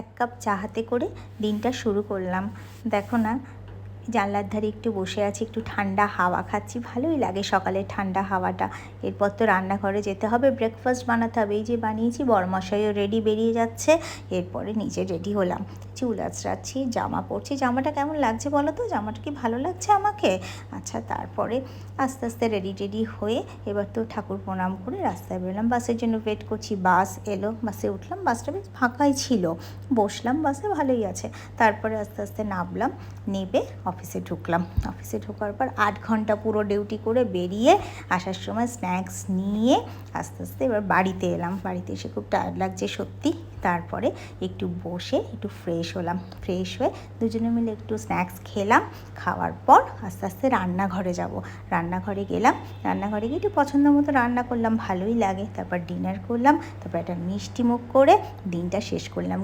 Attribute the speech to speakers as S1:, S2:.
S1: এক কাপ চা হাতে করে দিনটা শুরু করলাম। দেখো না, জানলার ধারে একটু বসে আছি, একটু ঠান্ডা হাওয়া খাচ্ছি, ভালোই লাগে সকালের ঠান্ডা হাওয়াটা। এরপর তো রান্নাঘরে যেতে হবে, ব্রেকফাস্ট বানাতে হবে। এই যে বানিয়েছি, বরমশাইও রেডি, বেরিয়ে যাচ্ছে। এরপরে নিজে রেডি হলাম, চুল আঁচড়াচ্ছি, জামা পরছি। জামাটা কেমন লাগছে বলো তো? জামাটা কি ভালো লাগছে আমাকে? আচ্ছা, তারপরে আস্তে আস্তে রেডি হয়ে এবার তো ঠাকুর প্রণাম করে রাস্তায় বেরোলাম। বাসের জন্য ওয়েট করছি, বাস এলো, বাসে উঠলাম। বাসটা বেশ ফাঁকাই ছিল, বসলাম বাসে, ভালোই আছে। তারপরে আস্তে আস্তে নামলাম, নেবে অফিসে ঢুকলাম। অফিসে ঢোকার পর 8 ঘন্টা পুরো ডিউটি করে বেরিয়ে আসার সময় স্ন্যাক্স নিয়ে আস্তে আস্তে এবার বাড়িতে এলাম। বাড়িতে এসে খুব টায়ার্ড লাগছে সত্যি। তারপরে একটু বসে একটু ফ্রেশ হলাম। ফ্রেশ হয়ে দুজনে মিলে একটু স্ন্যাক্স খেলাম। খাওয়ার পর আস্তে আস্তে রান্নাঘরে যাব। রান্নাঘরে গেলাম, রান্নাঘরে গিয়ে একটু পছন্দ মতো রান্না করলাম, ভালোই লাগে। তারপর ডিনার করলাম, তারপর একটা মিষ্টি মুখ করে দিনটা শেষ করলাম।